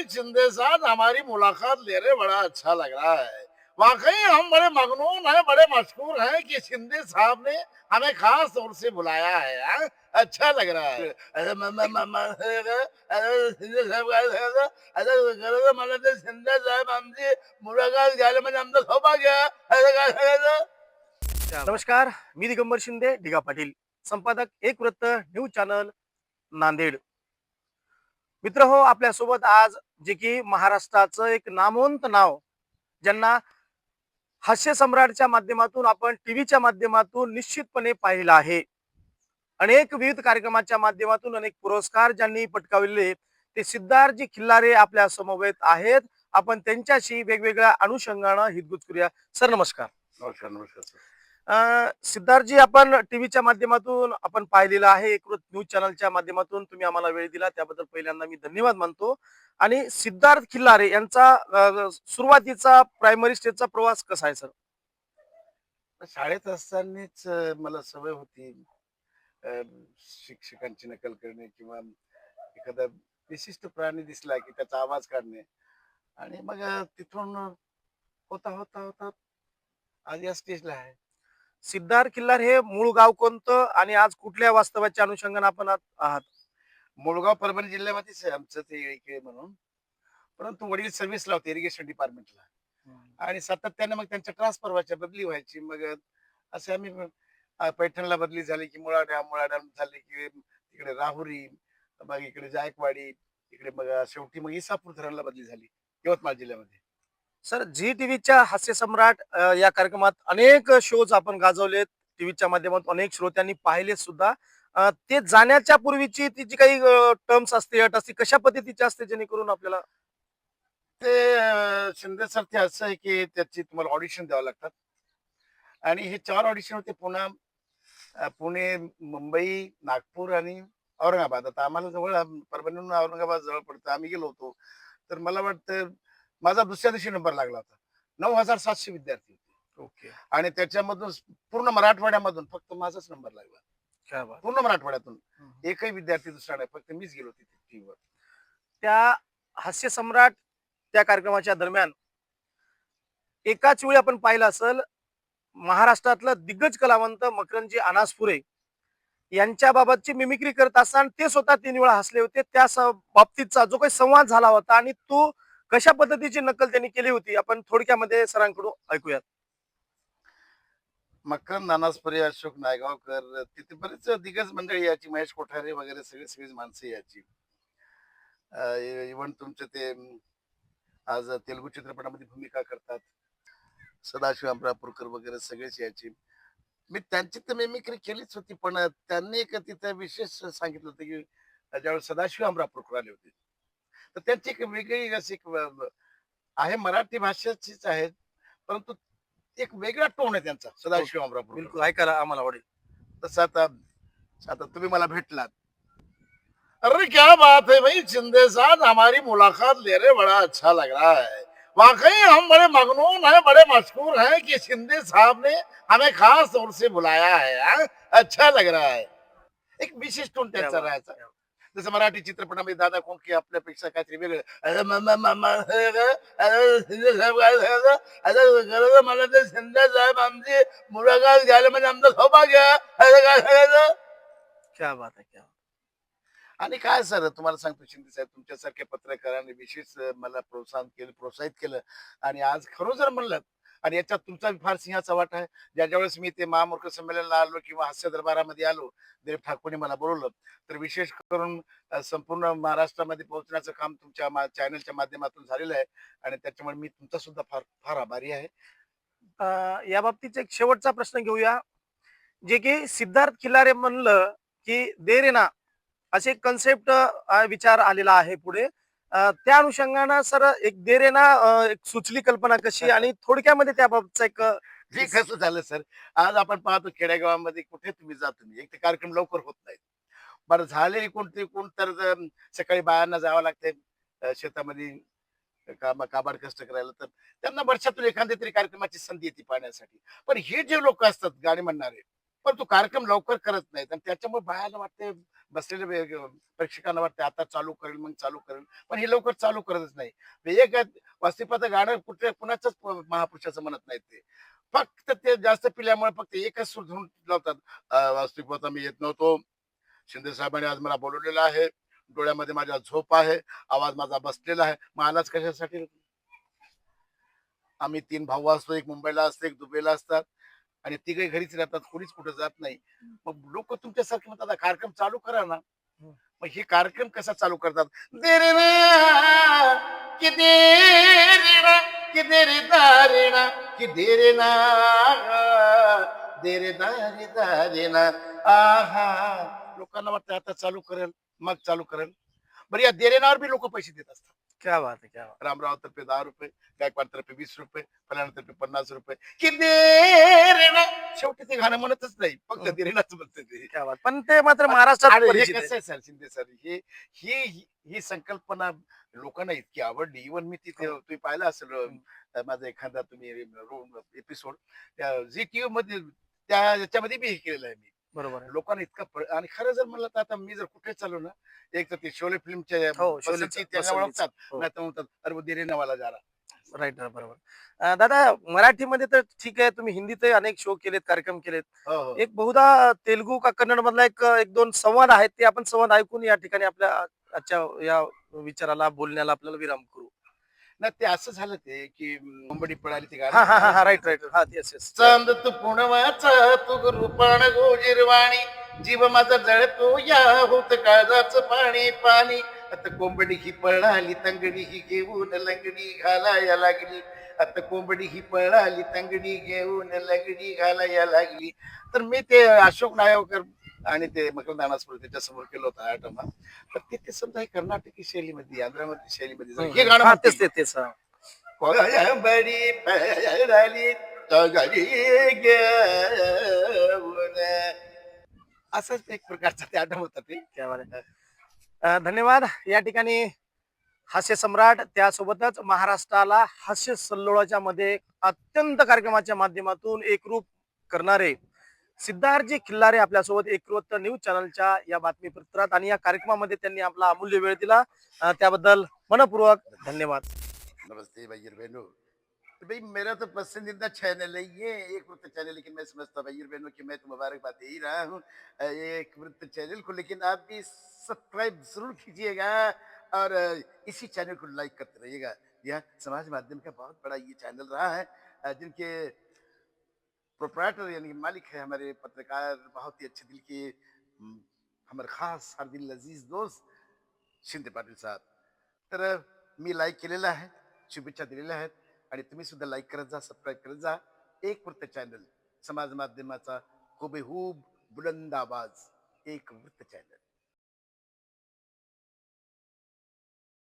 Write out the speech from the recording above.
भाई शिंदे साहब हमारी मुलाकात ले रहे, बड़ा अच्छा लग रहा है। वाकई हम बड़े मगनून हैं, बड़े मशहूर हैं कि शिंदे साहब ने हमें खास तौर से बुलाया है, हाँ? अच्छा लग रहा है। शिंदे साहेब काय मला ते शिंदे साहेब आमची मुलाकात घ्यायला म्हणजे आमचं सौभाग्य आहे. क्या बात नमस्कार, मी दिगंबर शिंदे, दिगा पाटील, संपादक एक वृत्त न्यूज चॅनल नांदेड. मित्र हो, आपल्यासोबत आज जे की महाराष्ट्राचं एक नामवंत नाव, ज्यांना हास्य सम्राटच्या माध्यमातून आपण टीव्हीच्या माध्यमातून निश्चितपणे पाहिलं आहे. अनेक विविध कार्यक्रमाच्या माध्यमातून अनेक पुरस्कार ज्यांनी पटकावले, ते सिद्धार्थजी खिल्लारे आपल्या समवेत आहेत. आपण त्यांच्याशी वेगवेगळ्या अनुषंगानं हितगुज करूया. सर नमस्कार. नमस्कार नमस्कार सर. सिद्धार्थजी, आपण टीव्हीच्या माध्यमातून आपण पाहिलेलं आहे, एकवृत्त न्यूज चॅनलच्या माध्यमातून तुम्ही आम्हाला वेळ दिला त्याबद्दल पहिल्यांदा मी धन्यवाद मानतो. आणि सिद्धार्थ खिल्लारे यांचा सुरुवातीचा प्रायमरी स्टेजचा प्रवास कसा आहे सर? शाळेत असतानाच मला सवय होती अ, शिक्षकांची नकल करणे किंवा एखादा विशिष्ट प्राणी दिसला की त्याचा आवाज काढणे आणि मग तिथून होता होता होता आज या स्टेजला आहे. सिद्धार्थ खिल्लारे हे मूळ गाव कोणतं आणि आज कुठल्या वास्तवाच्या अनुषंगाने आपण आहात? मुळगाव परभणी जिल्ह्यामध्येच आहे आमचं ते इकडे म्हणून, परंतु वडील सर्व्हिसला होते इरिगेशन डिपार्टमेंटला आणि सातत्याने मग त्यांच्या ट्रान्सफर व्हायच्या, बदली व्हायची. मग असे आम्ही पैठणला बदली झाली की मुळाड्या झाली की तिकडे राहुरी, मग इकडे जायकवाडी, इकडे मग शेवटी मग इसापूर धरणला बदली झाली यवतमाळ जिल्ह्यामध्ये. सर, झी टीव्हीच्या हास्य सम्राट या कार्यक्रमात अनेक शोज आपण गाजवलेत, टीव्हीच्या माध्यमातून अनेक श्रोत्यांनी पाहिले सुद्धा. ते जाण्याच्या पूर्वीची ती जी काही टर्म्स असते, अट असते, कशा पद्धतीची असते जेणेकरून आपल्याला? ते शिंदे सर ते असं आहे की त्याची तुम्हाला ऑडिशन द्यावं लागतात आणि हे 4 ऑडिशन होते. पुणे, मुंबई, नागपूर आणि औरंगाबाद. आता आम्हाला जवळ परभणीहून औरंगाबाद जवळ पडतं. आम्ही गेलो होतो. तर मला वाटतं माझा दुसऱ्या दिवशी नंबर लागला होता. 9,700 विद्यार्थी होते ओके. आणि त्याच्यामधून पूर्ण मराठवाड्यामधून फक्त माझाच नंबर लागला. क्या बात. पूर्ण मराठवाड्यातून हम्म. एकही विद्यार्थी दुसरा नाही, फक्त मीच गेलो तिथे टीव्हीवर. त्या हास्य सम्राट त्या कार्यक्रमाच्या दरम्यान एकाच वेळी आपण पाहिलं असेल, महाराष्ट्रातलं दिग्गज कलावंत मकरंदजी अनासपुरे यांच्या बाबतची मिमिक्री करत असताना ते स्वतः 3 वेळा हसले होते. त्या बाबतीतचा जो काही संवाद झाला होता आणि तो कशा पद्धतीची नक्कल त्यांनी केली होती, आपण थोडक्यामध्ये सरांकडून ऐकूयात. मकरंद नानासपुरे, अशोक नायगावकर, तिथे बरेच दिग्गज मंडळी याची, महेश कोठारे वगैरे सगळे सगळीच माणसं याची. इव्हन तुमचे ते आज तेलुगू चित्रपटामध्ये भूमिका करतात सदाशिव अमरापूरकर वगैरे सगळेच यायचे. मी त्यांची तर मिमिक्री केलीच होती, पण त्यांनी एक तिथं विशेष सांगितलं होतं की ज्यावेळेस सदाशिव अमरापूरकर आले होते, तर त्यांची एक वेगळी अशी एक आहे, मराठी भाषेचीच आहे, परंतु एक वेगळा टोन आहे त्यांचा सदाशिव बिलकुल, अमरापूरकरचा. ऐकायला आम्हाला आवडेल. तसं आता आता तुम्ही मला भेटलात. अरे क्या बात है भाई शिंदे साहब हमारी मुलाकात ले रहे, बड़ा अच्छा लग रहा है। वाकई हम बड़े मगनून हैं, बड़े मशहूर हैं कि शिंदे साहब ने हमें खास तौर से बुलाया है, हाँ? अच्छा लग रहा है. एक विशेष टोन क्या त्यांचा बात, राहायचा. क्या बात. जसं मराठी चित्रपटामध्ये दादा कोंडके आपल्यापेक्षा काहीतरी वेगळं. अरे शिंदे साहेब काय सांगायचं, आता खरं मला ते शिंदे साहेब आमची मुलाकात घ्यायला म्हणजे आमचं सौभाग्य आहे. असं काय सांगायचं. क्या बात है, क्या बात. आणि काय सर तुम्हाला सांगतो, शिंदे साहेब तुमच्यासारख्या पत्रकारांनी विशेष मला प्रोत्साहित केलं. आणि आज खरं जर म्हणलं, आणि याच्यात तुमचा फार सिंहाचा वाटा आहे. ज्या वेळेस मी ते महामूर्ख संमेलनाला आलो किंवा हास्य दरबारामध्ये आलो, दिलीप ठाकूरने मला बोलवलं, तर विशेष करून संपूर्ण महाराष्ट्रामध्ये पोहोचण्याचं काम तुमच्या चॅनलच्या माध्यमातून झालेलं आहे आणि त्याच्यामुळे मी तुमचा सुद्धा फार फार आभारी आहे. या बाबतीत एक शेवटचा प्रश्न घेऊया. जे की सिद्धार्थ खिल्लारे म्हणलं की देर ना असे कन्सेप्ट विचार आलेला आहे पुढे. त्या अनुषंगानं सर एक देर ना एक सुचली कल्पना कशी आणि थोडक्यामध्ये त्याबाबतचा एक जे कसं झालं सर, आज आपण पाहतो खेडेगावामध्ये कुठे तुम्ही जा, तुम्ही एक तर कार्यक्रम लवकर होत नाही. बरं झाले कोणते कोण तर सकाळी बायांना जावं लागते शेतामध्ये काबाड कष्ट करायला, तर त्यांना वर्षातून एखाद्या तरी कार्यक्रमाची संधी येते पाहण्यासाठी. पण हे जे लोक असतात गाणी म्हणणारे, पण तो कार्यक्रम लवकर करत नाहीत आणि त्याच्यामुळे बायाला वाटते बसलेले प्रेक्षकांना वाटते आता चालू करेल मग चालू करेल, पण हे लवकर चालू करतच नाही. एक वास्तविकता गाणं कुठल्या कुणाचंच महापुरुषाचं म्हणत नाही ते. फक्त ते जास्त पिल्यामुळे फक्त एकच सूर धरून लावतात. वास्तविकता मी येत नव्हतो. शिंदे साहेबांनी आज मला बोलवलेलं आहे. डोळ्यामध्ये माझ्या झोप आहे. आवाज माझा बसलेला आहे. मग आलाच कशासाठी? आम्ही 3 भाऊ असतो. एक मुंबईला असतो, एक दुबईला असतात आणि तिघही घरीच राहतात. कोणीच कुठे जात नाही. मग लोकं तुमच्यासारखे म्हणतात, "आता कार्यक्रम चालू करा ना." हं. मग हे कार्यक्रम कसा चालू करतात? "देरे ना, कि देरे ना, कि देरे दारे ना, कि देरे ना, देरे दारे दारे ना, आहा." लोकांना वाटतं आता चालू करेल, मग चालू करेल. बरं या देरेनावर बी लोकं पैसे देत असतात. क्या बात है, क्या बात. रामराव तर्फे ₹10, गायकवाड तर्फे ₹20, फलाना तर्फे ₹50. की दे रे ना, शेवटी ते गाणं म्हणतच नाही, फक्त हं. दे रे नाच म्हणते ते. क्या बात. पण ते मात्र महाराष्ट्रात आणि हे परिचित आहे. कसं आहे सर, शिंदे सर, ही ही ही संकल्पना लोकांना इतकी आवडली. इव्हन मी तिथे हो. तुम्ही पाहिलं असेल, हं. माझा एखादा तुम्ही एपिसोड त्या झी टीव्ही मध्ये त्या याच्यामध्ये बी हे केलेलं आहे मी. बरोबर आहे. लोकांना इतका आणि खरं जर म्हणलं तर आता मी जर कुठे चाललो ना, एक तर ते शोले फिल्मचे हो, बसंती शोलेचं त्यांना बसंतीचं. ओळखतात, हो. नाही तर म्हणतात अरे वो दिरे नवाला जा रहा. राइट, बरोबर. दादा मराठीमध्ये तर ठीक आहे, तुम्ही हिंदीतही अनेक शो केलेत, कार्यक्रम केलेत. हो, हो. एक बहुधा तेलुगू का कन्नड मधला एक 1-2 संवाद आहेत, ते आपण संवाद ऐकून या ठिकाणी आपल्या आजच्या या विचाराला, बोलण्याला आपल्याला विराम करू. नाही ते असं झालं ते, की मुंबडी पळाली ते गाणं हां, हां, नाही हां, का? हां. Right, right. हां, येस, येस. चांद तू पुणवाचा तू रूपाण गोजिरवाणी, जीव माझा जळतो या होत काळजाचं पाणी पाणी. आता कोंबडी ही पळाली तंगडी ही घेऊन लंगडी घालाया लागली. आता कोंबडी ही पळाली तंगडी घेऊन लंगडी घालाया लागली. तर मी ते अशोक नायवकर आणि ते मकरंद अनासपुरे त्याच्या समोर केलं होतं आयटम. तर ते समजा हे कर्नाटकी शैलीमध्ये, आंध्रामध्ये शैलीमध्ये जर हं, हे हं. गाणं हां, तेच, म्हणतील, तेच, तेच. हां. कोळंबडी पळाली तगडी घेऊन, असंच एक प्रकारचं ते आठवण होतं ते. क्या बात है. धन्यवाद. या ठिकाणी हास्य सम्राट त्यासोबतच महाराष्ट्राला हास्य सल्लोळाच्या मध्ये अत्यंत कार्यक्रमाच्या माध्यमातून एकरूप करणारे सिद्धार्थजी खिल्लारे आपल्यासोबत एकवृत्त न्यूज चॅनलच्या या बातमीपत्रात आणि या कार्यक्रमामध्ये त्यांनी आपला अमूल्य वेळ दिला. त्याबद्दल मनपूर्वक धन्यवाद. नमस्ते भैया बहनों। तो भाई मेरा तो पसंदीदा चैनल है ये एक वृत्त चैनल, लेकिन मैं समझता हूँ भैया बहनों की मैं तो मुबारकबाद दे ही रहा हूँ एक वृत्त चैनल को, लेकिन आप भी सब्सक्राइब जरूर कीजिएगा और इसी चैनल को लाइक करते रहिएगा। यह समाज माध्यम का बहुत बड़ा ये चैनल रहा है, जिनके प्रोप्राइटर यानी मालिक है हमारे पत्रकार, बहुत ही अच्छे दिल के हमारे खास हर दिल अजीज दोस्त शिंदे पाटील साहेब. तर मी लाईक केलेलं आहे, शुभेच्छा दिलेल्या आहेत आणि तुम्ही सुद्धा लाईक करत जा, सबस्क्राईब करत जा. एक वृत्त चॅनल, समाज माध्यमाचा हुबेहूब बुलंद आवाज, एक वृत्त चॅनल.